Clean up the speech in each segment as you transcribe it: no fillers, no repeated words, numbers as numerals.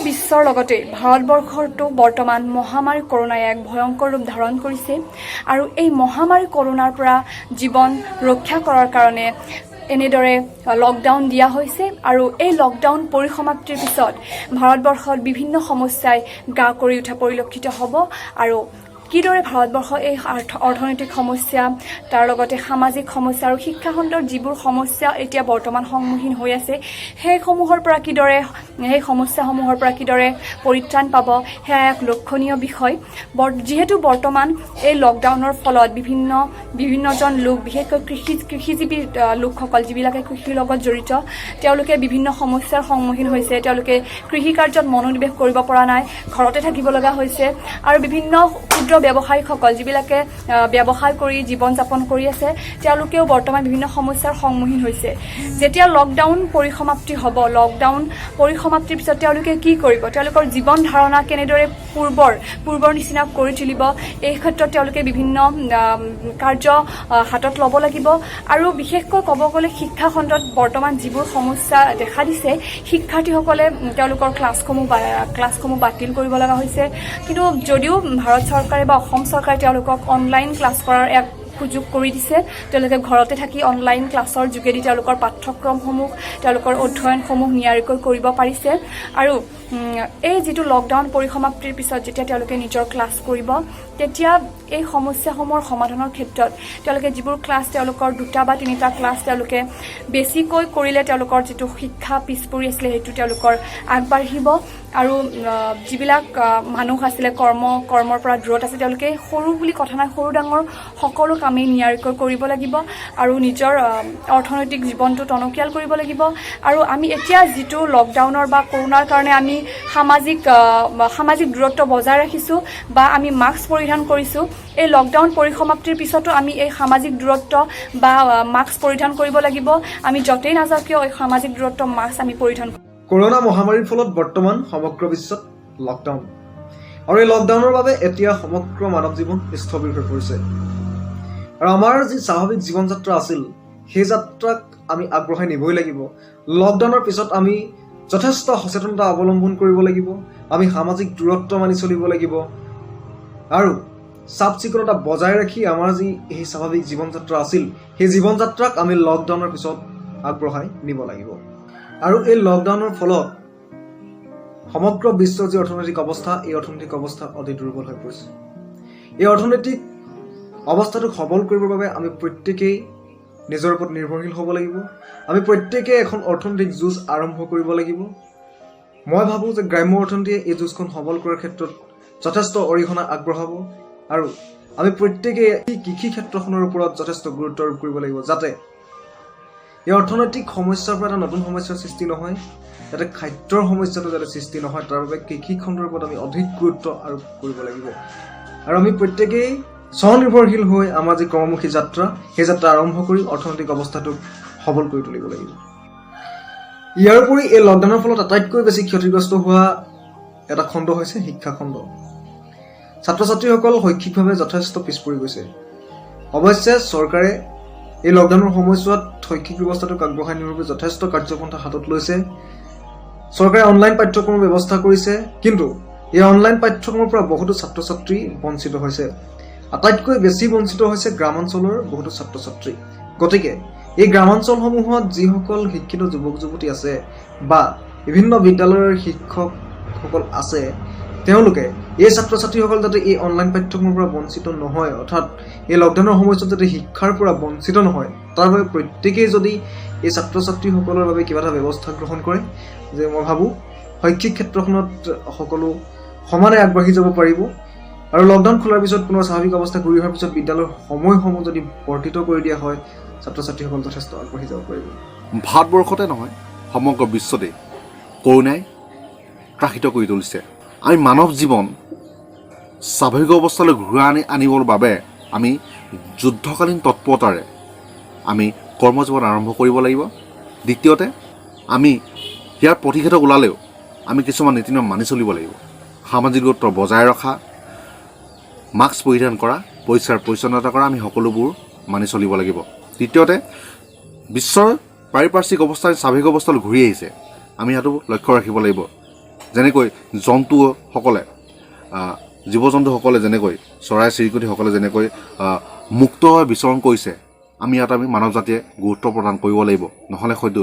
বিশ্বৰ লগতে ভাৰতবৰ্ষতো বৰ্তমান মহামাৰী কৰোনাই এক ভয়ংকৰ ৰূপ ধাৰণ কৰিছে আৰু এই মহামাৰী কৰোনাৰ পৰা জীৱন ৰক্ষা কৰাৰ কাৰণে এনেদৰে লকডাউন দিয়া হৈছে আৰু এই লকডাউন পৰিসমাপ্তিৰ পিছত ভাৰতবৰ্ষত বিভিন্ন সমস্যাই গা কৰি উঠা পৰিলক্ষিত হ'ব আৰু কিদৰে ভাৰতবৰ্ষৰ এই অৰ্থনৈতিক সমস্যা তাৰ লগতে সামাজিক সমস্যা আৰু শিক্ষা খণ্ডৰ যিবোৰ সমস্যা এতিয়া বৰ্তমান সন্মুখীন হৈ আছে সেই সমস্যাসমূহৰ পৰা কিদৰে পৰিত্ৰাণ পাব সেয়া এক লক্ষণীয় বিষয় যিহেতু বৰ্তমান এই লকডাউনৰ ফলত বিভিন্নজন লোক বিশেষকৈ কৃষিজীৱী লোকসকল যিবিলাকে কৃষিৰ লগত জড়িত তেওঁলোকে বিভিন্ন সমস্যাৰ সন্মুখীন হৈছে তেওঁলোকে কৃষি কাৰ্যত মনোনিৱেশ কৰিব পৰা নাই ঘৰতে থাকিব লগা হৈছে আৰু বিভিন্ন ক্ষুদ্ৰ ব্যৱসায়ীসকল যিবিলাকে ব্যৱসায় কৰি জীৱন যাপন কৰি আছে তেওঁলোকেও বৰ্তমান বিভিন্ন সমস্যাৰ সন্মুখীন হৈছে যেতিয়া লকডাউন পৰিসমাপ্তিৰ পিছত তেওঁলোকে কি কৰিব তেওঁলোকৰ জীৱন ধাৰণা কেনেদৰে পূৰ্বৰ নিচিনা কৰি তুলিব এই ক্ষেত্ৰত তেওঁলোকে বিভিন্ন কাৰ্য হাতত ল'ব লাগিব আৰু বিশেষকৈ ক'ব গ'লে শিক্ষা খণ্ডত বৰ্তমান যিবোৰ সমস্যা দেখা দিছে শিক্ষাৰ্থীসকলে তেওঁলোকৰ ক্লাছসমূহ বাতিল কৰিব লগা হৈছে কিন্তু যদিও ভাৰত চৰকাৰে বা অসম চৰকাৰে তেওঁলোকক অনলাইন ক্লাছ কৰাৰ এক সুযোগ কৰি দিছে তেওঁলোকে ঘৰতে থাকি অনলাইন ক্লাছৰ যোগেদি তেওঁলোকৰ পাঠ্যক্ৰমসমূহ তেওঁলোকৰ অধ্যয়নসমূহ নিয়াৰিকৈ কৰিব পাৰিছে আৰু এই যিটো লকডাউন পৰিসমাপ্তিৰ পিছত যেতিয়া তেওঁলোকে নিজৰ ক্লাছ কৰিব তেতিয়া এই সমস্যাসমূহৰ সমাধানৰ ক্ষেত্ৰত তেওঁলোকে যিবোৰ ক্লাছ তেওঁলোকৰ 2টা বা 3টা ক্লাছ তেওঁলোকে বেছিকৈ কৰিলে তেওঁলোকৰ যিটো শিক্ষা পিছ পৰি আছিলে সেইটো তেওঁলোকৰ আগবাঢ়িব আৰু যিবিলাক মানুহ আছিলে কৰ্মৰ পৰা দূৰত আছে তেওঁলোকে সৰু বুলি কথা নাই সৰু ডাঙৰ সকলো কামেই নিয়াৰিকৈ কৰিব লাগিব আৰু নিজৰ অৰ্থনৈতিক জীৱনটো টনকিয়াল কৰিব লাগিব আৰু আমি এতিয়া যিটো লকডাউনৰ বা কৰোনাৰ কাৰণে আমি সামাজিক দূৰত্ব বজাই ৰাখিছোঁ বা আমি মাস্ক পৰিধান কৰিছোঁ এই লকডাউন পৰিসমাপ্তিৰ পিছতো আমি এই সামাজিক দূৰত্ব বা মাস্ক পৰিধান কৰিব লাগিব আমি য'তেই নাযাওঁ কিয় এই সামাজিক দূৰত্ব মাস্ক আমি পৰিধান কৰোনা মহামাৰীৰ ফলত বৰ্তমান সমগ্ৰ বিশ্বত লকডাউন আৰু এই লকডাউনৰ বাবে এতিয়া সমগ্ৰ মানৱ জীৱন স্থবিৰ হৈ পৰিছে আৰু আমাৰ যি স্বাভাৱিক জীৱন যাত্ৰা আছিল সেই যাত্ৰাক আমি আগবঢ়াই নিবই লাগিব লকডাউনৰ পিছত আমি যথেষ্ট সচেতনতা অৱলম্বন কৰিব লাগিব আমি সামাজিক দূৰত্ব মানি চলিব লাগিব আৰু চাফ চিকুণতা বজাই ৰাখি আমাৰ যি এই স্বাভাৱিক জীৱন যাত্ৰা আছিল সেই জীৱন যাত্ৰাক আমি লকডাউনৰ পিছত আগবঢ়াই নিব লাগিব আৰু এই লকডাউনৰ ফলত সমগ্ৰ বিশ্বৰ যি অৰ্থনৈতিক অৱস্থা এই অৰ্থনৈতিক অৱস্থা অতি দুৰ্বল হৈ পৰিছে এই অৰ্থনৈতিক অৱস্থাটোক সবল কৰিবৰ বাবে আমি প্ৰত্যেকেই নিজৰ ওপৰত নিৰ্ভৰশীল হ'ব লাগিব আমি প্ৰত্যেকেই এখন অৰ্থনৈতিক যুঁজ আৰম্ভ কৰিব লাগিব মই ভাবোঁ যে গ্ৰাম্য অৰ্থনীতিয়ে এই যুঁজখন সবল কৰাৰ ক্ষেত্ৰত যথেষ্ট অৰিহণা আগবঢ়াব আৰু আমি প্ৰত্যেকেই কৃষি ক্ষেত্ৰখনৰ ওপৰত যথেষ্ট গুৰুত্ব আৰোপ কৰিব লাগিব যাতে এই অৰ্থনৈতিক সমস্যাৰ পৰা এটা নতুন সমস্যাৰ সৃষ্টি নহয় যাতে খাদ্যৰ সমস্যাটো যাতে সৃষ্টি নহয় তাৰ বাবে কৃষি খণ্ডৰ ওপৰত আমি অধিক গুৰুত্ব আৰোপ কৰিব লাগিব আৰু আমি প্ৰত্যেকেই স্বনিৰ্ভৰশীল হৈ আমাৰ যি কৰ্মমুখী যাত্ৰা সেই যাত্ৰা আৰম্ভ কৰি অৰ্থনৈতিক অৱস্থাটোক সবল কৰি তুলিব লাগিব ইয়াৰ উপৰি এই লকডাউনৰ ফলত আটাইতকৈ বেছি ক্ষতিগ্ৰস্ত হোৱা এটা খণ্ড হৈছে শিক্ষা খণ্ড ছাত্ৰ ছাত্ৰীসকল শৈক্ষিকভাৱে যথেষ্ট পিছ পৰি গৈছে অৱশ্যে চৰকাৰে এই লকডাউনৰ সময়ছোৱাত শৈক্ষিক ব্যৱস্থাটোক আগবঢ়াই নিবৰ বাবে যথেষ্ট কাৰ্যপন্থা হাতত লৈছে চৰকাৰে অনলাইন পাঠ্যক্ৰমৰ ব্যৱস্থা কৰিছে কিন্তু এই অনলাইন পাঠ্যক্ৰমৰ পৰা বহুতো ছাত্ৰ ছাত্ৰী বঞ্চিত হৈছে আটাইতকৈ বেছি বঞ্চিত হৈছে গ্ৰামাঞ্চলৰ বহুতো ছাত্ৰ ছাত্ৰী গতিকে এই গ্ৰামাঞ্চলসমূহত যিসকল শিক্ষিত যুৱক যুৱতী আছে বা বিভিন্ন বিদ্যালয়ৰ শিক্ষকসকল আছে তেওঁলোকে এই ছাত্ৰ ছাত্ৰীসকল যাতে এই অনলাইন পাঠ্যক্ৰমৰ পৰা বঞ্চিত নহয় অৰ্থাৎ এই লকডাউনৰ সময়ছোৱাত যাতে শিক্ষাৰ পৰা বঞ্চিত নহয় তাৰ বাবে প্ৰত্যেকেই যদি এই ছাত্ৰ ছাত্ৰীসকলৰ বাবে কিবা এটা ব্যৱস্থা গ্ৰহণ কৰে যে মই ভাবোঁ শৈক্ষিক ক্ষেত্ৰখনত সকলো সমানে আগবাঢ়ি যাব পাৰিব আৰু লকডাউন খোলাৰ পিছত পুনৰ স্বাভাৱিক অৱস্থা ঘূৰি অহাৰ পিছত বিদ্যালয়ৰ সময়সমূহ যদি বৰ্ধিত কৰি দিয়া হয় ছাত্ৰ ছাত্ৰীসকল যথেষ্ট আগবাঢ়ি যাব পাৰিব ভাৰতবৰ্ষতে নহয় সমগ্ৰ বিশ্বতে কৰোনাই ত্ৰাসিত কৰি তুলিছে আমি মানৱ জীৱন স্বাভাৱিক অৱস্থালৈ ঘূৰাই আনিবৰ বাবে আমি যুদ্ধকালীন তৎপৰতাৰে আমি কৰ্মজীৱন আৰম্ভ কৰিব লাগিব দ্বিতীয়তে আমি ইয়াৰ প্ৰতিষেধক ওলালেও আমি কিছুমান নীতি নিয়ম মানি চলিব লাগিব সামাজিক দূৰত্ব বজাই ৰখা মাস্ক পৰিধান কৰা পৰিষ্কাৰ পৰিচ্ছন্নতা কৰা আমি সকলোবোৰ মানি চলিব লাগিব তৃতীয়তে বিশ্বৰ পাৰিপাৰ্শ্বিক অৱস্থা স্বাভাৱিক অৱস্থালৈ ঘূৰি আহিছে আমি ইয়াতো লক্ষ্য ৰাখিব লাগিব যেনেকৈ জন্তুসকলে জীৱ জন্তুসকলে যেনেকৈ চৰাই চিৰিকটিসকলে যেনেকৈ মুক্তভাৱে বিচৰণ কৰিছে, আমি মানৱ জাতিয়ে গুৰুত্ব প্ৰদান কৰিব লাগিব। নহ'লে হয়তো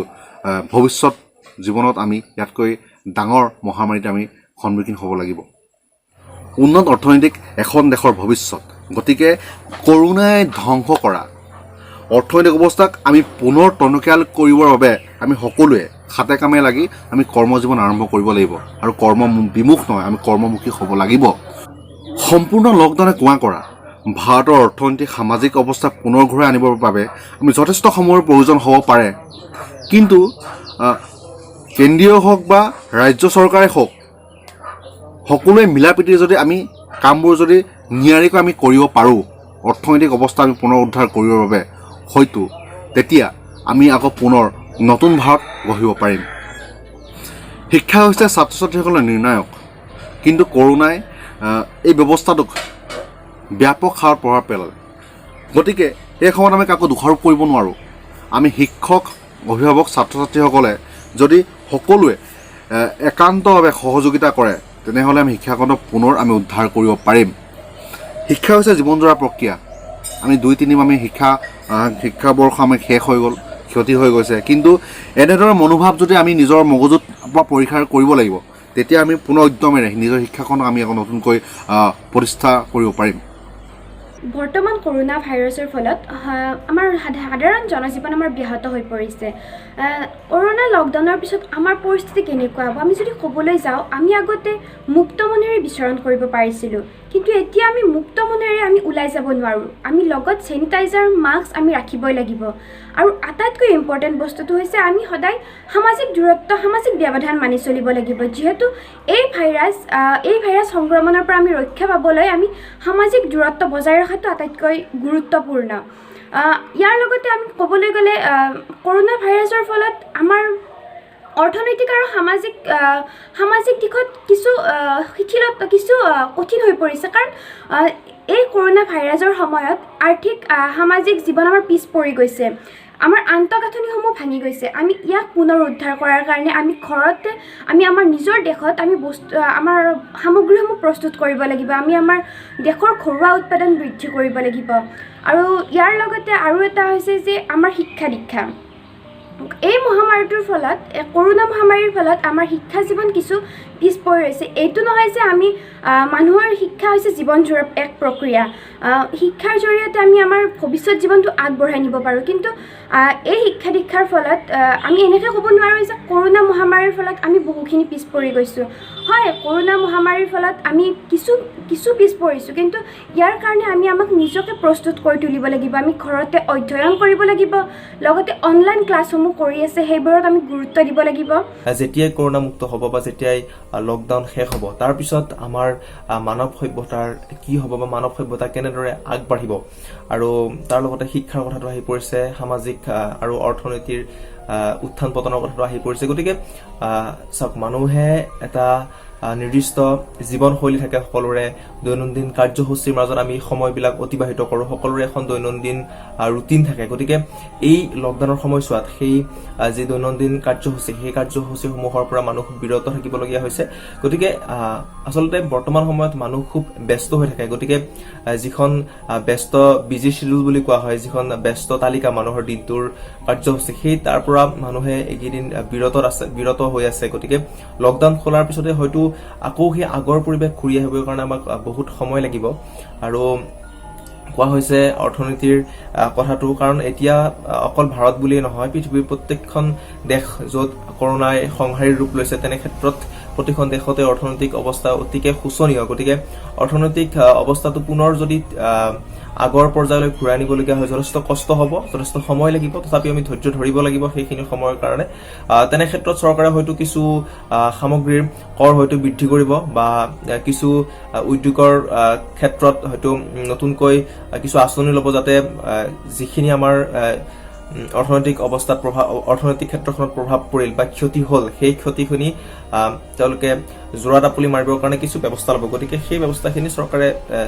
ভৱিষ্যত জীৱনত আমি ইয়াতকৈ ডাঙৰ মহামাৰীত আমি সন্মুখীন হ'ব লাগিব। উন্নত অৰ্থনৈতিক এখন দেশৰ ভৱিষ্যত, গতিকে কৰোণাই ধ্বংস কৰা অৰ্থনৈতিক অৱস্থাক আমি পুনৰ টনকিয়াল কৰিবৰ বাবে আমি সকলোৱে হাতে কামে লাগি আমি কৰ্মজীৱন আৰম্ভ কৰিব লাগিব আৰু কৰ্ম বিমুখ নহয়, আমি কৰ্মমুখী হ'ব লাগিব। সম্পূৰ্ণ লকডাউনে কোৱা কৰা ভাৰতৰ অৰ্থনৈতিক সামাজিক অৱস্থা পুনৰ ঘূৰাই আনিবৰ বাবে আমি যথেষ্ট সময়ৰ প্ৰয়োজন হ'ব পাৰে, কিন্তু কেন্দ্ৰীয় হওক বা ৰাজ্য চৰকাৰে হওক, সকলোৱে মিলা প্ৰীতিৰে যদি আমি কামবোৰ যদি নিয়াৰিকৈ আমি কৰিব পাৰোঁ, অৰ্থনৈতিক অৱস্থা আমি পুনৰ উদ্ধাৰ কৰিবৰ বাবে, হয়তো তেতিয়া আমি আকৌ পুনৰ নতুন ভাৰত গঢ়িব পাৰিম। শিক্ষা হৈছে ছাত্ৰ ছাত্ৰীসকলৰ নিৰ্ণায়ক, কিন্তু কৰোণাই এই ব্যৱস্থাটোক ব্যাপক হাৰত প্ৰভাৱ পেলালে। গতিকে এই সময়ত আমি কাকো দোষাৰোপ কৰিব নোৱাৰোঁ। আমি শিক্ষক, অভিভাৱক, ছাত্ৰ ছাত্ৰীসকলে যদি সকলোৱে একান্তভাৱে সহযোগিতা কৰে, তেনেহ'লে আমি শিক্ষাখণ্ডক পুনৰ আমি উদ্ধাৰ কৰিব পাৰিম। শিক্ষা হৈছে জীৱনজোৰা প্ৰক্ৰিয়া। আমি 2-3 মাহ আমি শিক্ষাবৰ্ষ আমি শেষ হৈ গ'ল, ক্ষতি হৈ গৈছে, কিন্তু এনেদৰে মনোভাৱ যদি আমি নিজৰ মগজুত পৰীক্ষা কৰিব লাগিব, তেতিয়া আমি পুনৰ উদ্যমেৰে নিজৰ শিক্ষাখনক আমি আকৌ নতুনকৈ প্ৰতিষ্ঠা কৰিব পাৰিম। বৰ্তমান কৰোণা ভাইৰাছৰ ফলত আমাৰ সাধাৰণ জনজীৱন আমাৰ ব্যাহত হৈ পৰিছে। কৰোণা লকডাউনৰ পিছত আমাৰ পৰিস্থিতি কেনেকুৱা হ'ব? আমি যদি ক'বলৈ যাওঁ, আমি আগতে মুক্ত মনেৰে বিচৰণ কৰিব পাৰিছিলোঁ, কিন্তু এতিয়া আমি মুক্ত মনেৰে আমি ওলাই যাব নোৱাৰোঁ। আমি লগত চেনিটাইজাৰ, মাস্ক আমি ৰাখিবই লাগিব। আৰু আটাইতকৈ ইম্পৰ্টেণ্ট বস্তুটো হৈছে আমি সদায় সামাজিক দূৰত্ব, সামাজিক ব্যৱধান মানি চলিব লাগিব। যিহেতু এই ভাইৰাছ সংক্ৰমণৰ পৰা আমি ৰক্ষা পাবলৈ আমি সামাজিক দূৰত্ব বজাই ৰখাটো আটাইতকৈ গুৰুত্বপূৰ্ণ। ইয়াৰ লগতে আমি ক'বলৈ গ'লে কৰোণা ভাইৰাছৰ ফলত আমাৰ অৰ্থনৈতিক আৰু সামাজিক দিশত কিছু কঠিন হৈ পৰিছে, কাৰণ এই কৰোণা ভাইৰাছৰ সময়ত আৰ্থিক সামাজিক জীৱন আমাৰ পিছ পৰি গৈছে। আমাৰ আন্তঃগাঁথনিসমূহ ভাঙি গৈছে। আমি ইয়াক পুনৰ উদ্ধাৰ কৰাৰ কাৰণে আমি ঘৰতে আমাৰ নিজৰ দেশত আমাৰ সামগ্ৰীসমূহ প্ৰস্তুত কৰিব লাগিব। আমি আমাৰ দেশৰ ঘৰুৱা উৎপাদন বৃদ্ধি কৰিব লাগিব। আৰু ইয়াৰ লগতে আৰু এটা হৈছে যে আমাৰ শিক্ষা দীক্ষা। এই মহামাৰীটোৰ ফলত, কৰোণা মহামাৰীৰ ফলত আমাৰ শিক্ষা জীৱন কিছু পিছ পৰি ৰৈছে। এইটো নহয় যে মানুহৰ শিক্ষা হৈছে জীৱনজোৰা এক প্ৰক্ৰিয়া। শিক্ষাৰ জৰিয়তে আমি আমাৰ ভৱিষ্যত জীৱনটো আগবঢ়াই নিব পাৰোঁ, কিন্তু এই শিক্ষা দীক্ষাৰ ফলত আমি এনেকৈ ক'ব নোৱাৰোঁ যে কৰোণা মহামাৰীৰ ফলত আমি বহুখিনি পিছ পৰি গৈছোঁ। হয়, কৰোণা মহামাৰীৰ ফলত আমি কিছু পিছ পৰিছোঁ, কিন্তু ইয়াৰ কাৰণে আমি আমাক নিজকে প্ৰস্তুত কৰি তুলিব লাগিব। আমি ঘৰতে অধ্যয়ন কৰিব লাগিব, লগতে অনলাইন ক্লাছসমূহ কৰি আছে সেইবোৰত আমি গুৰুত্ব দিব লাগিব। যেতিয়াই কৰোণা মুক্ত হ'ব বা যেতিয়াই লকডাউন শেষ হ'ব, তাৰপিছত আমাৰ মানৱ সভ্যতাৰ কি হ'ব বা মানৱ সভ্যতা কেনেদৰে আগবাঢ়িব, আৰু তাৰ লগতে শিক্ষাৰ কথাটো আহি পৰিছে, সামাজিক আৰু অৰ্থনীতিৰ উত্থান পতনৰ কথাটো আহি পৰিছে। গতিকে চাওক, মানুহে এটা নিৰ্দিষ্ট জীৱনশৈলী থাকে, সকলোৰে দৈনন্দিন কাৰ্যসূচীৰ মাজত আমি সময়বিলাক অতিবাহিত কৰোঁ, সকলোৰে এখন দৈনন্দিন ৰুটিন থাকে। গতিকে এই লকডাউনৰ সময়ছোৱাত সেই যি দৈনন্দিন কাৰ্যসূচী, সেই কাৰ্যসূচীসমূহৰ পৰা মানুহ বিৰত থাকিবলগীয়া হৈছে। গতিকে আচলতে বৰ্তমান সময়ত মানুহ খুব ব্যস্ত হৈ থাকে। গতিকে যিখন ব্যস্ত বিজি শিডিউল বুলি কোৱা হয়, যিখন ব্যস্ত তালিকা মানুহৰ দিনটোৰ কাৰ্যসূচী, সেই তাৰ পৰা মানুহে এইকেইদিন বিৰত হৈ আছে। গতিকে লকডাউন খোলাৰ পিছতে হয়তো আকৌ সেই আগৰ পৰিৱেশ ঘূৰি আহিবৰ কাৰণে আমাক বহুত সময় লাগিব। আৰু কোৱা হৈছে অৰ্থনীতিৰ কথাটো, কাৰণ এতিয়া অকল ভাৰত বুলিয়েই নহয়, পৃথিৱীৰ প্ৰত্যেকখন দেশ য'ত কৰোণাই সংহাৰীৰ ৰূপ লৈছে, তেনে ক্ষেত্ৰত প্ৰতিখন দেশতে অৰ্থনৈতিক অৱস্থা অতিকে শোচনীয়। গতিকে অৰ্থনৈতিক অৱস্থাটো পুনৰ যদি আগৰ পৰ্যায়লৈ ঘূৰাই নিবলগীয়া হয়, যথেষ্ট কষ্ট হ'ব, যথেষ্ট সময় লাগিব। তথাপি আমি ধৈৰ্য ধৰিব লাগিব সেইখিনি সময়ৰ কাৰণে। তেনে ক্ষেত্ৰত চৰকাৰে হয়তো কিছু সামগ্ৰীৰ কৰ হয়তো বৃদ্ধি কৰিব, বা কিছু উদ্যোগৰ ক্ষেত্ৰত হয়তো নতুনকৈ কিছু আঁচনি ল'ব, যাতে যিখিনি আমাৰ অৰ্থনৈতিক অৱস্থাত অৰ্থনৈতিক ক্ষেত্ৰখনত প্ৰভাৱ পৰিল বা ক্ষতি হ'ল, সেই ক্ষতিখিনি তেওঁলোকে জোৰা তাপুলি মাৰিবৰ কাৰণে কিছু ব্যৱস্থা ল'ব। গতিকে সেই ব্যৱস্থাখিনি চৰকাৰে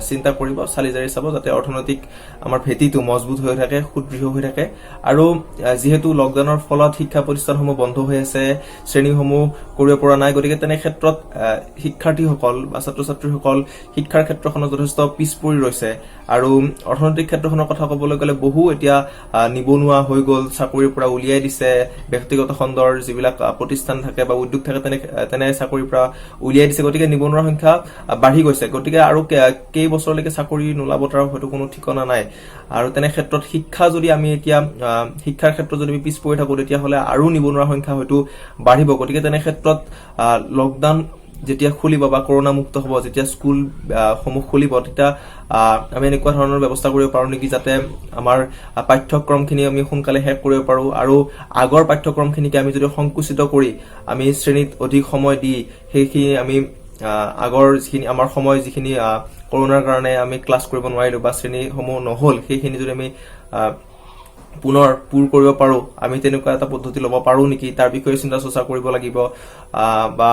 চিন্তা কৰিব, চালি জাৰি চাব, যাতে অৰ্থনৈতিক আমাৰ ভেটিটো মজবুত হৈ থাকে, সুদৃঢ় হৈ থাকে। আৰু যিহেতু লকডাউনৰ ফলত শিক্ষা প্ৰতিষ্ঠানসমূহ বন্ধ হৈ আছে, শ্ৰেণীসমূহ কৰিব পৰা নাই, গতিকে তেনে ক্ষেত্ৰত শিক্ষাৰ্থীসকল বা ছাত্ৰ ছাত্ৰীসকল শিক্ষাৰ ক্ষেত্ৰখনত যথেষ্ট পিছ পৰি ৰৈছে। আৰু অৰ্থনৈতিক ক্ষেত্ৰখনৰ কথা ক'বলৈ গ'লে বহু এতিয়া নিবনুৱা হৈ গ'ল, চাকৰিৰ পৰা উলিয়াই দিছে, ব্যক্তিগত খণ্ডৰ যিবিলাক প্ৰতিষ্ঠান থাকে বা উদ্যোগ থাকে তেনে চাকৰিৰ পৰা উলিয়াই দিছে। গতিকে নিবনুৱাৰ সংখ্যা বাঢ়ি গৈছে। গতিকে আৰু কেইবছৰলৈকে চাকৰি নোলাব তাৰ হয়তো কোনো ঠিকনা নাই। আৰু তেনে ক্ষেত্ৰত শিক্ষা যদি আমি এতিয়া শিক্ষাৰ ক্ষেত্ৰত যদি আমি পিছ পৰি থাকো, তেতিয়াহ'লে আৰু নিবনুৱাৰ সংখ্যা হয়তো বাঢ়িব। গতিকে তেনে ক্ষেত্ৰত লকডাউন যেতিয়া খুলিব বা কৰোণা মুক্ত হ'ব, যেতিয়া স্কুল সমূহ খুলিব, তেতিয়া আমি এনেকুৱা ধৰণৰ ব্যৱস্থা কৰিব পাৰো নেকি যাতে আমাৰ পাঠ্যক্ৰমখিনি আমি সোনকালে শেষ কৰিব পাৰো, আৰু আগৰ পাঠ্যক্ৰমখিনিকে আমি যদি সংকুচিত কৰি আমি শ্ৰেণীত অধিক সময় দি সেইখিনি আমি আগৰ যিখিনি আমাৰ সময় যিখিনি কৰোণাৰ কাৰণে আমি ক্লাছ কৰিব নোৱাৰিলো বা শ্ৰেণীসমূহ নহ'ল, সেইখিনি যদি আমি পুনৰ পূৰ কৰিব পাৰো, আমি তেনেকুৱা এটা পদ্ধতি ল'ব পাৰো নেকি, তাৰ বিষয়ে চিন্তা চৰ্চা কৰিব লাগিব। বা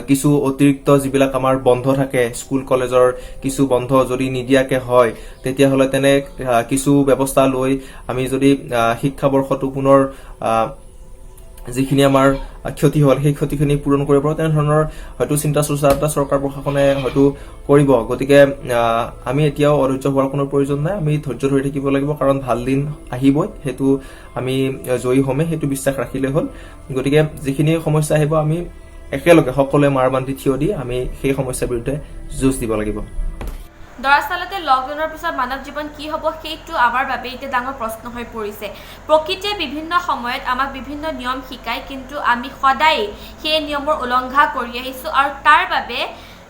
কিছু অতিৰিক্ত যিবিলাক আমাৰ বন্ধ থাকে, স্কুল কলেজৰ কিছু বন্ধ যদি নিদিয়াকে হয়, তেতিয়াহ'লে তেনে কিছু ব্যৱস্থা লৈ আমি যদি শিক্ষাবৰ্ষটো পুনৰ যিখিনি আমাৰ ক্ষতি হ'ল সেই ক্ষতিখিনি পূৰণ কৰিব পাৰোঁ, তেনেধৰণৰ হয়তো চিন্তা চৰ্চা এটা চৰকাৰ প্ৰশাসনে হয়তো কৰিব। গতিকে আমি এতিয়াও অধৈৰ্য হোৱাৰ কোনো প্ৰয়োজন নাই, আমি ধৈৰ্য ধৰি থাকিব লাগিব, কাৰণ ভাল দিন আহিবই, সেইটো আমি জয়ী হ'মেই, সেইটো বিশ্বাস ৰাখিলেই হ'ল। গতিকে যিখিনি সমস্যা আহিব আমি একেলগে সকলোৱে মাৰ বান্ধি থিয় দি আমি সেই সমস্যাৰ বিৰুদ্ধে যুঁজ দিব লাগিব। দৰাচলতে লকডাউনৰ পিছত মানৱ জীৱন কি হ'ব সেইটো আমাৰ বাবে এতিয়া ডাঙৰ প্ৰশ্ন হৈ পৰিছে। প্ৰকৃতিয়ে বিভিন্ন সময়ত আমাক বিভিন্ন নিয়ম শিকায়, কিন্তু আমি সদায় সেই নিয়মৰ উলংঘা কৰি আহিছোঁ, আৰু তাৰ বাবে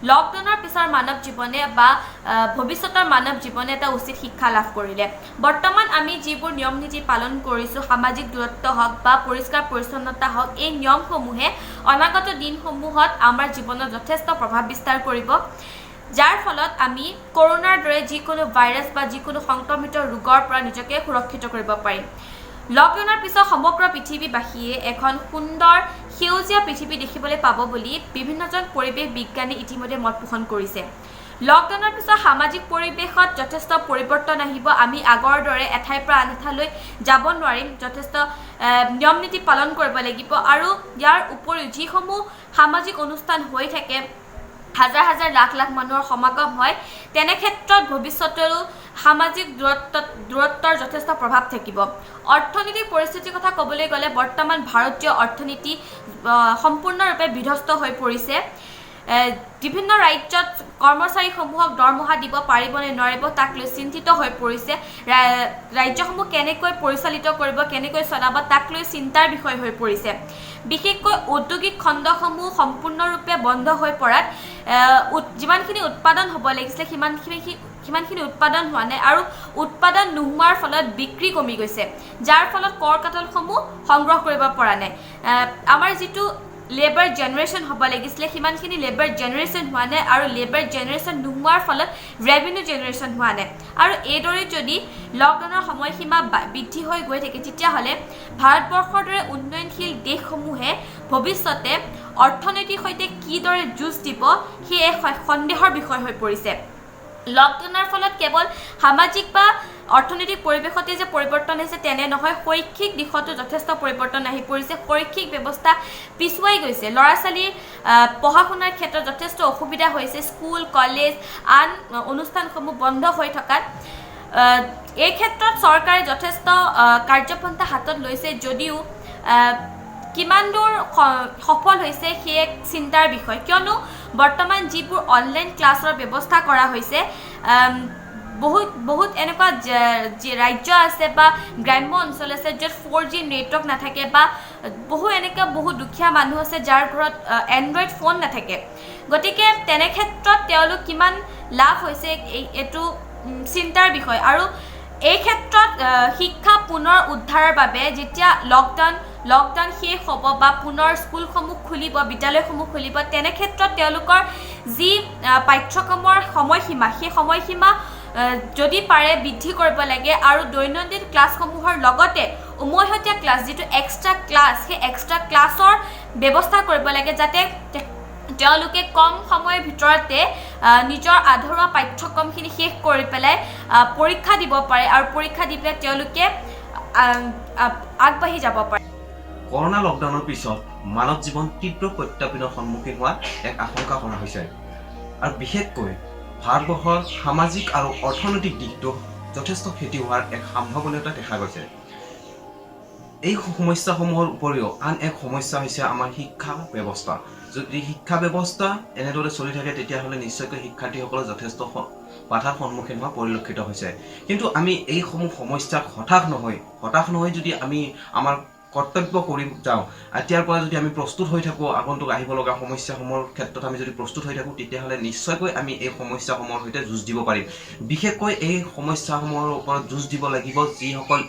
লকডাউনৰ পিছৰ মানৱ জীৱনে বা ভৱিষ্যতৰ মানৱ জীৱনে এটা উচিত শিক্ষা লাভ কৰিলে। বৰ্তমান আমি যিবোৰ নিয়ম নীতি পালন কৰিছোঁ, সামাজিক দূৰত্ব হওক বা পৰিষ্কাৰ পৰিচ্ছন্নতা হওক, এই নিয়মসমূহে অনাগত দিনসমূহত আমাৰ জীৱনত যথেষ্ট প্ৰভাৱ বিস্তাৰ কৰিব, যাৰ ফলত আমি কৰোণাৰ দৰে যিকোনো ভাইৰাছ বা যিকোনো সংক্ৰমিত ৰোগৰ পৰা নিজকে সুৰক্ষিত কৰিব পাৰিম। লকডাউনৰ পিছত সমগ্ৰ পৃথিৱীবাসীয়ে এখন সুন্দৰ সেউজীয়া পৃথিৱী দেখিবলৈ পাব বুলি বিভিন্নজন পৰিৱেশ বিজ্ঞানী ইতিমধ্যে মত পোষণ কৰিছে। লকডাউনৰ পিছত সামাজিক পৰিৱেশত যথেষ্ট পৰিৱৰ্তন আহিব। আমি আগৰ দৰে এঠাইৰ পৰা আন এঠাইলৈ যাব নোৱাৰিম, যথেষ্ট নিয়ম নীতি পালন কৰিব লাগিব। আৰু ইয়াৰ উপৰিও যিসমূহ সামাজিক অনুষ্ঠান হৈ থাকে, হাজাৰ হাজাৰ লাখ লাখ মানুহৰ সমাগম হয়, তেনে ক্ষেত্ৰত ভৱিষ্যতেও সামাজিক দূৰত্বৰ যথেষ্ট প্ৰভাৱ থাকিব। অৰ্থনৈতিক পৰিস্থিতিৰ কথা ক'বলৈ গ'লে বৰ্তমান ভাৰতীয় অৰ্থনীতি সম্পূৰ্ণৰূপে বিধ্বস্ত হৈ পৰিছে। বিভিন্ন ৰাজ্যত কৰ্মচাৰীসমূহক দৰমহা দিব পাৰিব নে নোৱাৰিব তাক লৈ চিন্তিত হৈ পৰিছে। ৰাজ্যসমূহ কেনেকৈ পৰিচালিত কৰিব, কেনেকৈ চলাব তাক লৈ চিন্তাৰ বিষয় হৈ পৰিছে। বিশেষকৈ ঔদ্যোগিক খণ্ডসমূহ সম্পূৰ্ণৰূপে বন্ধ হৈ পৰাত যিমানখিনি উৎপাদন হ'ব লাগিছিলে সিমানখিনি উৎপাদন হোৱা নাই, আৰু উৎপাদন নোহোৱাৰ ফলত বিক্ৰী কমি গৈছে, যাৰ ফলত কৰ কাটলসমূহ সংগ্ৰহ কৰিব পৰা নাই। আমাৰ যিটো লেবাৰ জেনেৰেশ্যন হ'ব লাগিছিলে সিমানখিনি লেবাৰ জেনেৰেশ্যন হোৱা নাই, আৰু লেবাৰ জেনেৰেশ্যন নোহোৱাৰ ফলত ৰেভিনিউ জেনেৰেশ্যন হোৱা নাই। আৰু এইদৰে যদি লকডাউনৰ সময়সীমা বৃদ্ধি হৈ গৈ থাকে, তেতিয়াহ'লে ভাৰতবৰ্ষৰ দৰে উন্নয়নশীল দেশসমূহে ভৱিষ্যতে অৰ্থনীতিৰ সৈতে কিদৰে যুঁজ দিব সেই এক সন্দেহৰ বিষয় হৈ পৰিছে। লকডাউনৰ ফলত কেৱল সামাজিক বা অৰ্থনৈতিক পৰিৱেশতে যে পৰিৱৰ্তন আহিছে তেনে নহয়, শৈক্ষিক দিশতো যথেষ্ট পৰিৱৰ্তন আহি পৰিছে। শৈক্ষিক ব্যৱস্থা পিছুৱাই গৈছে, ল'ৰা ছোৱালীৰ পঢ়া শুনাৰ ক্ষেত্ৰত যথেষ্ট অসুবিধা হৈছে। স্কুল কলেজ আন অনুষ্ঠানসমূহ বন্ধ হৈ থকাত এই ক্ষেত্ৰত চৰকাৰে যথেষ্ট কাৰ্যপন্থা হাতত লৈছে, যদিও কিমান দূৰ সফল হৈছে সেই এক চিন্তাৰ বিষয়, কিয়নো বৰ্তমান যিবোৰ অনলাইন ক্লাছৰ ব্যৱস্থা কৰা হৈছে, বহুত এনেকুৱা ৰাজ্য আছে বা গ্ৰাম্য অঞ্চল আছে য'ত 4G নেটৱৰ্ক নাথাকে, বা বহু দুখীয়া মানুহ আছে যাৰ ঘৰত এণ্ড্ৰইড ফোন নাথাকে। গতিকে তেনে ক্ষেত্ৰত তেওঁলোক কিমান লাভ হৈছে এইটো চিন্তাৰ বিষয়। আৰু এই ক্ষেত্ৰত শিক্ষা পুনৰ উদ্ধাৰৰ বাবে যেতিয়া লকডাউন শেষ হ'ব বা পুনৰ স্কুলসমূহ খুলিব, বিদ্যালয়সমূহ খুলিব, তেনে ক্ষেত্ৰত তেওঁলোকৰ যি পাঠ্যক্ৰমৰ সময়সীমা সেই সময়সীমা যদি পাৰে বৃদ্ধি কৰিব লাগে আৰু দৈনন্দিন ক্লাছসমূহৰ লগতে উমৈহতীয়া ক্লাছ যিটো এক্সট্ৰা ক্লাছ সেই এক্সট্ৰা ক্লাছৰ ব্যৱস্থা কৰিব লাগে যাতে তেওঁলোকে কম সময়ৰ ভিতৰতে নিজৰ আধৰুৱা পাঠ্যক্ৰমখিনি শেষ কৰি পেলাই পৰীক্ষা দিব পাৰে আৰু পৰীক্ষা দি পেলাই তেওঁলোকে আগবাঢ়ি যাব পাৰে। কৰোনা লকডাউনৰ পিছত মানৱ জীৱন তীব্ৰ প্ৰত্যাহ্বানৰ সন্মুখীন হোৱা এক আশংকা কৰা হৈছে আৰু বিশেষকৈ ভাৰতবৰ্ষৰ সামাজিক আৰু অৰ্থনৈতিক দিশটো যথেষ্ট ক্ষতি হোৱাৰ এক সম্ভাৱনীয়তা দেখা গৈছে। এই সমস্যাসমূহৰ উপৰিও আন এক সমস্যা হৈছে আমাৰ শিক্ষা ব্যৱস্থা। যদি শিক্ষা ব্যৱস্থা এনেদৰে চলি থাকে তেতিয়াহ'লে নিশ্চয়কৈ শিক্ষাৰ্থীসকলে যথেষ্ট বাধাৰ সন্মুখীন হোৱা পৰিলক্ষিত হৈছে। কিন্তু আমি এইসমূহ সমস্যাক হতাশ নহয় যদি আমি আমাৰ কৰ্তব্য কৰি যাওঁ, এতিয়াৰ পৰা যদি আমি প্ৰস্তুত হৈ থাকোঁ, আগন্তুক আহিব লগা সমস্যাসমূহৰ ক্ষেত্ৰত আমি যদি প্ৰস্তুত হৈ থাকোঁ তেতিয়াহ'লে নিশ্চয়কৈ আমি এই সমস্যাসমূহৰ সৈতে যুঁজ দিব পাৰিম। বিশেষকৈ এই সমস্যাসমূহৰ ওপৰত যুঁজ দিব লাগিব যিসকল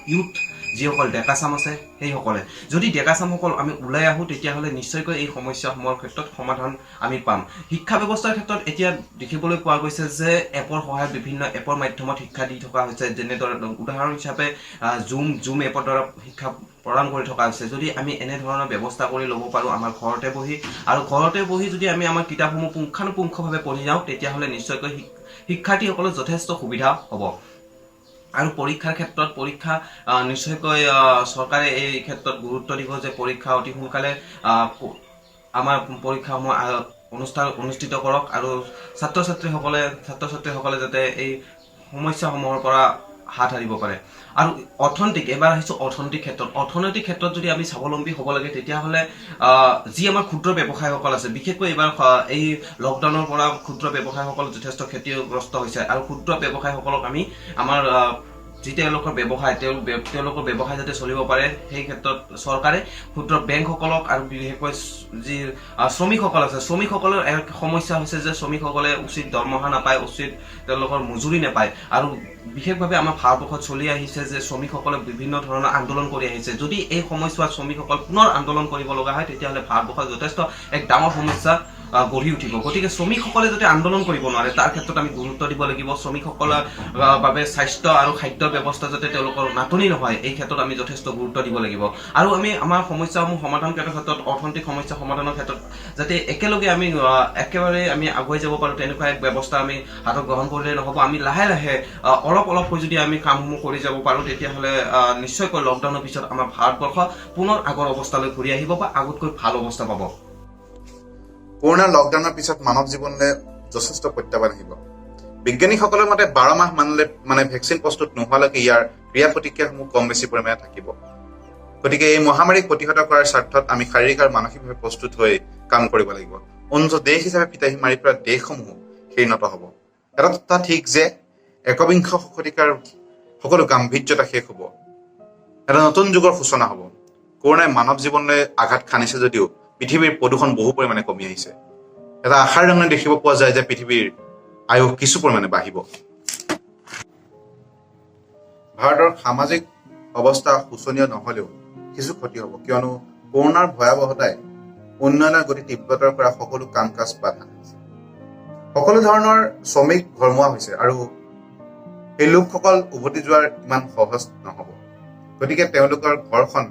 যিসকল ডেকাচাম আছে সেইসকলে। যদি ডেকাচামসকল আমি ওলাই আহোঁ তেতিয়াহ'লে নিশ্চয়কৈ এই সমস্যাসমূহৰ ক্ষেত্ৰত সমাধান আমি পাম। শিক্ষা ব্যৱস্থাৰ ক্ষেত্ৰত এতিয়া দেখিবলৈ পোৱা গৈছে যে এপৰ সহায়ত বিভিন্ন এপৰ মাধ্যমত শিক্ষা দি থকা হৈছে। যেনেদৰে উদাহৰণ হিচাপে জুম এপৰ দ্বাৰা শিক্ষা প্ৰদান কৰি থকা হৈছে। যদি আমি এনেধৰণৰ ব্যৱস্থা কৰি ল'ব পাৰোঁ আমাৰ ঘৰতে বহি যদি আমি আমাৰ কিতাপসমূহ পুংখানুপুংখভাৱে পঢ়ি যাওঁ তেতিয়াহ'লে নিশ্চয়কৈ শিক্ষাৰ্থীসকলৰ যথেষ্ট সুবিধা হ'ব। আৰু পৰীক্ষাৰ ক্ষেত্ৰত নিশ্চয়কৈ চৰকাৰে এই ক্ষেত্ৰত গুৰুত্ব দিব যে পৰীক্ষা অতি সোনকালে আমাৰ পৰীক্ষাসমূহ অনুষ্ঠিত কৰক আৰু ছাত্ৰ ছাত্ৰীসকলে যাতে এই সমস্যাসমূহৰ পৰা হাত সাৰিব পাৰে। আৰু এবাৰ আহিছোঁ অৰ্থনৈতিক ক্ষেত্ৰত যদি আমি স্বাৱলম্বী হ'ব লাগে তেতিয়াহ'লে যি আমাৰ ক্ষুদ্ৰ ব্যৱসায়ীসকল আছে, বিশেষকৈ এইবাৰ এই লকডাউনৰ পৰা ক্ষুদ্ৰ ব্যৱসায়ীসকল যথেষ্ট ক্ষতিগ্ৰস্ত হৈছে আৰু ক্ষুদ্ৰ ব্যৱসায়ীসকলক আমি আমাৰ যি তেওঁলোকৰ ব্যৱসায় যাতে চলিব পাৰে সেই ক্ষেত্ৰত চৰকাৰে ক্ষুদ্ৰ বেংকসকলক আৰু বিশেষকৈ যি শ্ৰমিকসকল আছে শ্ৰমিকসকলৰ এক সমস্যা হৈছে যে শ্ৰমিকসকলে উচিত দৰমহা নাপায়, উচিত তেওঁলোকৰ মজুৰি নাপায়। আৰু বিশেষভাৱে আমাৰ ভাৰতবৰ্ষত চলি আহিছে যে শ্ৰমিকসকলে বিভিন্ন ধৰণৰ আন্দোলন কৰি আহিছে। যদি এই সময়ছোৱাত শ্ৰমিকসকল পুনৰ আন্দোলন কৰিব লগা হয় তেতিয়াহ'লে ভাৰতবৰ্ষত যথেষ্ট এক ডাঙৰ সমস্যা গঢ়ি উঠিব। গতিকে শ্ৰমিকসকলে যাতে আন্দোলন কৰিব নোৱাৰে তাৰ ক্ষেত্ৰত আমি গুৰুত্ব দিব লাগিব। শ্ৰমিকসকলৰ বাবে স্বাস্থ্য আৰু খাদ্যৰ ব্যৱস্থা যাতে তেওঁলোকৰ নাটনি নহয় এই ক্ষেত্ৰত আমি যথেষ্ট গুৰুত্ব দিব লাগিব। আৰু আমি আমাৰ সমস্যাসমূহ সমাধান কৰাৰ ক্ষেত্ৰত অৰ্থনৈতিক সমস্যা সমাধানৰ ক্ষেত্ৰত যাতে একেলগে একেবাৰে আমি আগুৱাই যাব পাৰোঁ তেনেকুৱা এক ব্যৱস্থা আমি হাতত গ্ৰহণ কৰিলে নহ'ব। আমি লাহে অলপকৈ যদি আমি কামসমূহ কৰি যাব পাৰোঁ তেতিয়াহ'লে নিশ্চয়কৈ লকডাউনৰ পিছত আমাৰ ভাৰতবৰ্ষ পুনৰ আগৰ অৱস্থালৈ ঘূৰি আহিব বা আগতকৈ ভাল অৱস্থা পাব। কৰোনা লকডাউনৰ পিছত মানৱ জীৱনলৈ যথেষ্ট প্ৰত্যাহ্বান আহিব। বিজ্ঞানীসকলৰ মতে 12 মাহ মানে ভেকচিন প্ৰস্তুত নোহোৱালৈকে ইয়াৰ ক্ৰিয়া প্ৰতিক্ৰিয়াসমূহ কম বেছি পৰিমাণে থাকিব। গতিকে এই মহামাৰীক প্ৰতিহত কৰাৰ স্বাৰ্থত আমি শাৰীৰিক আৰু মানসিকভাৱে প্ৰস্তুত হৈ কাম কৰিব লাগিব। উন্নত দেশ হিচাপে ফিতাহী মাৰি পৰা দেশসমূহ ক্ষীণত হ'ব। এটা কথা ঠিক যে একবিংশ শতিকাৰ সকলো গাম্ভীৰ্যতা শেষ হ'ব, এটা নতুন যুগৰ সূচনা হ'ব। কৰোনাই মানৱ জীৱনলৈ আঘাত সানিছে যদিও পৃথিৱীৰ প্ৰদূষণ বহু পৰিমাণে কমি আহিছে। এটা আশাৰ ৰঙে দেখিব পোৱা যায় যে পৃথিৱীৰ আয়ুস কিছু পৰিমাণে বাঢ়িব। ভাৰতৰ সামাজিক অৱস্থা শোচনীয় নহ'লেও কিছু ক্ষতি হ'ব, কিয়নো কৰোনাৰ ভয়াৱহতাই উন্নয়নৰ গতি তীব্ৰতৰ কৰা সকলো কাম কাজ বাধা দিছে। সকলো ধৰণৰ শ্ৰমিক ঘৰমুৱা হৈছে আৰু এই লোকসকল উভতি যোৱাৰ ইমান সহজ নহ'ব। গতিকে তেওঁলোকৰ ঘৰখন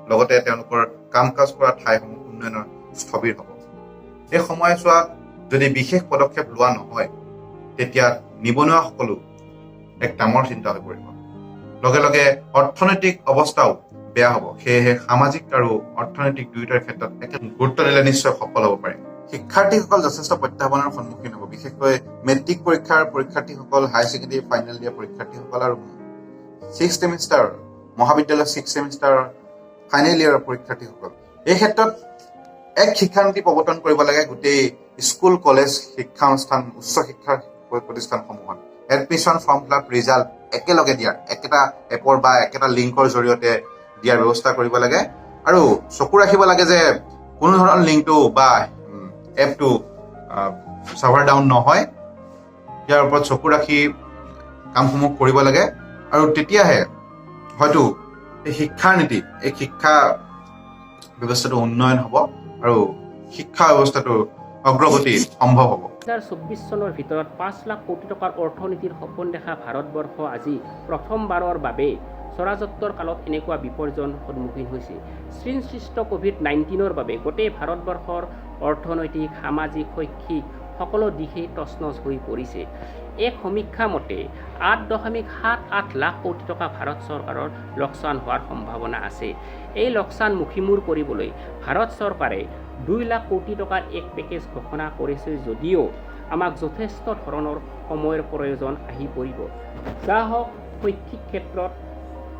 লগতে তেওঁলোকৰ কাম কাজ কৰা ঠাইসমূহ উন্নয়নৰ স্থবিৰ হ'ব। এই সময়ছোৱাত যদি বিশেষ পদক্ষেপ লোৱা নহয় তেতিয়া নিবনুৱাসকলো এক ডাঙৰ চিন্তা হৈ পৰিব। লগে লগে অৰ্থনৈতিক অৱস্থাও বেয়া হ'ব। সেয়েহে সামাজিক আৰু অৰ্থনৈতিক দুয়োটাৰ ক্ষেত্ৰত একে গুৰুত্ব দিলে নিশ্চয় সফল হ'ব পাৰিম। শিক্ষাৰ্থীসকল যথেষ্ট প্ৰত্যাহ্বানৰ সন্মুখীন হ'ব, বিশেষকৈ মেট্ৰিক পৰীক্ষাৰ পৰীক্ষাৰ্থীসকল, হায়াৰ ছেকেণ্ডেৰী ফাইনেল দিয়া পৰীক্ষাৰ্থীসকল আৰু 6th ছেমিষ্টাৰ মহাবিদ্যালয়ৰ 6th ছেমিষ্টাৰৰ ফাইনেল ইয়াৰৰ পৰীক্ষাৰ্থীসকল। এই ক্ষেত্ৰত এক শিক্ষানীতি প্ৰৱৰ্তন কৰিব লাগে গোটেই স্কুল, কলেজ, শিক্ষানুষ্ঠান, উচ্চ শিক্ষা প্ৰতিষ্ঠানসমূহত। Admission, form fill up, result একেলগে দিয়াৰ একেটা এপৰ বা একেটা লিংকৰ জৰিয়তে দিয়াৰ ব্যৱস্থা কৰিব লাগে। আৰু চকু ৰাখিব লাগে যে কোনো ধৰণৰ লিংকটো বা এপটো ছাৰ্ভাৰ ডাউন নহয়। ইয়াৰ ওপৰত চকু ৰাখি কামসমূহ কৰিব লাগে আৰু তেতিয়াহে হয়তো এই শিক্ষাৰ নীতি, এই শিক্ষা ব্যৱস্থাটো উন্নয়ন হ'ব আৰু শিক্ষা ব্যৱস্থাটো অগ্ৰগতি সম্ভৱ হ'ব। 2024 চনৰ ভিতৰত 5 লাখ কোটি টকাৰ অৰ্থনীতিৰ সপোন দেখা ভাৰতবৰ্ষ আজি প্ৰথমবাৰৰ বাবে স্বৰাজত্বৰ কালত এনেকুৱা বিপৰ্যয়ৰ সন্মুখীন হৈছে। সৃষ্ট কোভিড-19ৰ বাবে গোটেই ভাৰতবৰ্ষৰ অৰ্থনৈতিক, সামাজিক, শৈক্ষিক সকলো দিশেই তছনছ হৈ পৰিছে। এক সমীক্ষা মতে 8.78 লাখ কোটি টকা ভাৰত চৰকাৰৰ লোকচান হোৱাৰ সম্ভাৱনা আছে। এই লোকচান মুখীমূৰ কৰিবলৈ ভাৰত চৰকাৰে 2 লাখ কোটি টকাৰ এক পেকেজ ঘোষণা কৰিছে যদিও আমাক যথেষ্ট ধৰণৰ সময়ৰ প্ৰয়োজন আহি পৰিব। যা হওক শৈক্ষিক ক্ষেত্ৰত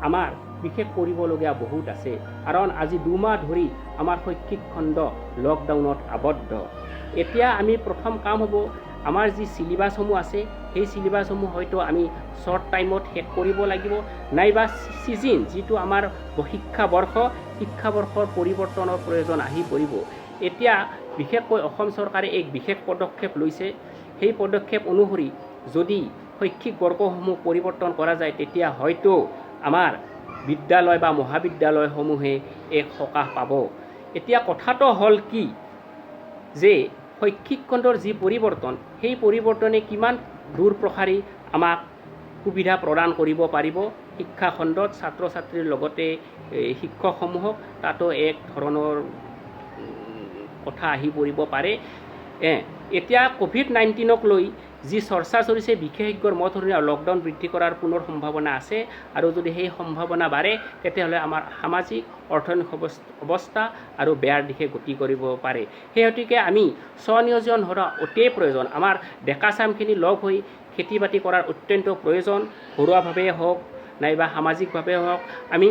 আমাৰ বিশেষ কৰিবলগীয়া বহুত আছে, কাৰণ আজি 2 মাহ ধৰি আমাৰ শৈক্ষিক খণ্ড লকডাউনত আবদ্ধ। এতিয়া আমি প্ৰথম কাম হ'ব আমাৰ যি চিলেবাছসমূহ আছে সেই চিলেবাছসমূহ হয়তো আমি শ্বৰ্ট টাইমত শেষ কৰিব লাগিব, নাইবা ছিজন যিটো আমাৰ শিক্ষাবৰ্ষৰ পৰিৱৰ্তনৰ প্ৰয়োজন আহি পৰিব। এতিয়া বিশেষকৈ অসম চৰকাৰে এক বিশেষ পদক্ষেপ লৈছে। সেই পদক্ষেপ অনুসৰি যদি শৈক্ষিক বৰ্গসমূহ পৰিৱৰ্তন কৰা যায় তেতিয়া হয়তো আমাৰ বিদ্যালয় বা মহাবিদ্যালয়সমূহে এক সকাহ পাব। এতিয়া কথাটো হ'ল কি যে শৈক্ষিক খণ্ডৰ যি পৰিৱৰ্তন সেই পৰিৱৰ্তনে কিমান দূৰ প্ৰসাৰী আমাক সুবিধা প্ৰদান কৰিব পাৰিব শিক্ষা খণ্ডত ছাত্ৰ ছাত্ৰীৰ লগতে শিক্ষকসমূহক, তাতো এক ধৰণৰ কথা আহি পৰিব পাৰে। এতিয়া কোভিড-19ক লৈ যি চৰ্চা চলিছে বিশেষজ্ঞৰ মত অনুযায়ী লকডাউন বৃদ্ধি কৰাৰ পুনৰ সম্ভাৱনা আছে, আৰু যদি সেই সম্ভাৱনা বাঢ়ে তেতিয়াহ'লে আমাৰ সামাজিক অৰ্থনৈতিক অৱস্থা আৰু বেয়াৰ দিশে গতি কৰিব পাৰে। সেই হেতুকে আমি স্বনিয়োজন হোৱা অতি প্ৰয়োজন। আমাৰ ডেকা চামখিনি লগ হৈ খেতি বাতি কৰাৰ অত্যন্ত প্ৰয়োজন। ঘৰুৱাভাৱে হওক নাইবা সামাজিকভাৱে হওক আমি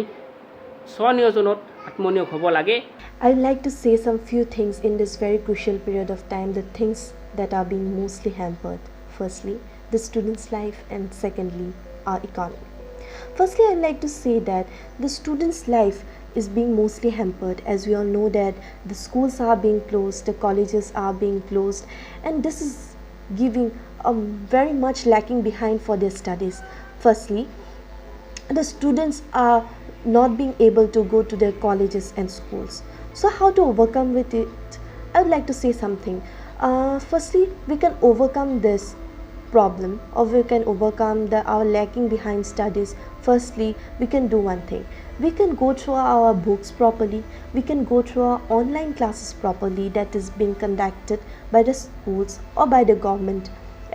স্বনিয়োজনত আত্মনিয়োগ হ'ব লাগে। I'd like to say some few things in this very crucial period of time, the things that are being mostly hampered. Firstly, the student's life, and secondly, our economy. Firstly, I'd like to say that the student's life is being mostly hampered, as we all know that the schools are being closed, the colleges are being closed, and this is giving very much lacking behind for their studies. Firstly, the students are not being able to go to their colleges and schools. So how to overcome with it? I would like to say something. Firstly, we can overcome this problem, or we can overcome our lacking behind studies. Firstly, we can do one thing. We can go through our books properly. We can go through our online classes properly that is being conducted by the schools or by the government.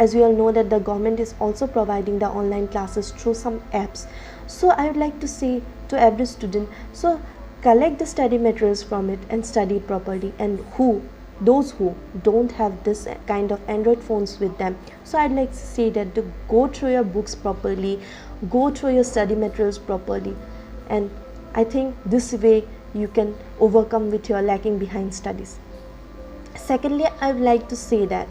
As we all know that the government is also providing the online classes through some apps. So I would like to say to every student, so collect the study materials from it and study properly. And those who don't have this kind of Android phones with them, so I'd like to say that to go through your books properly, go through your study materials properly, and I think this way you can overcome with your lacking behind studies. Secondly, I would like to say that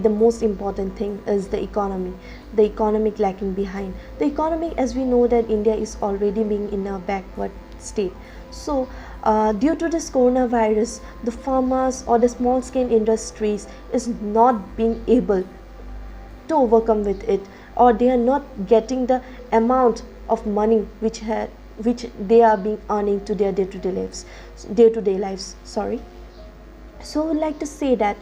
the most important thing is the economy, the economic lacking behind. The economy, as we know that India is already being in a backward state. So due to this coronavirus, the farmers or the small scale industries is not being able to overcome with it, or they are not getting the amount of money which they are being earning to their day-to-day lives. So I would like to say that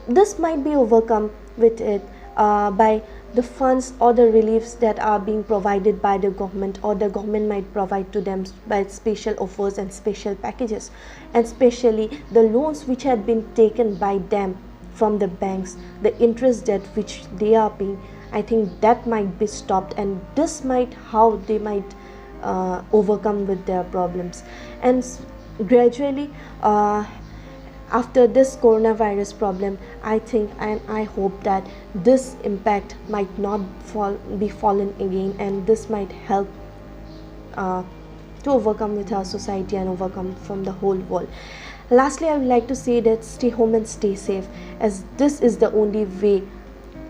this might be overcome with it by the funds or the reliefs that are being provided by the government, or the government might provide to them by special offers and special packages, and especially the loans which had been taken by them from the banks, the interest debt which they are paying, I think that might be stopped, and this might how they might overcome with their problems. And gradually after this coronavirus problem, I think and I hope that this impact might not be fallen again, and this might help to overcome with our society and overcome from the whole world. Lastly, I would like to say that stay home and stay safe, as this is the only way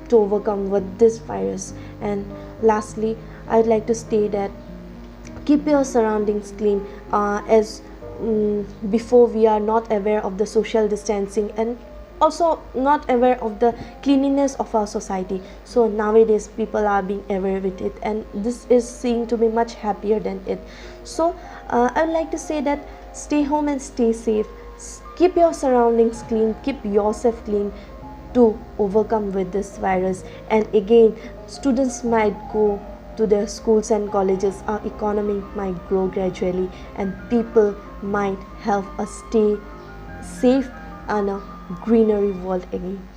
to overcome with this virus. And lastly, I would like to say that keep your surroundings clean, as before we are not aware of the social distancing and also not aware of the cleanliness of our society. So nowadays people are being aware with it, and this is seen to be much happier than it. So I would like to say that stay home and stay safe, keep your surroundings clean, keep yourself clean to overcome with this virus. And again, students might go to their schools and colleges, our economy might grow gradually, and people might have a stay safe and a greenery world again.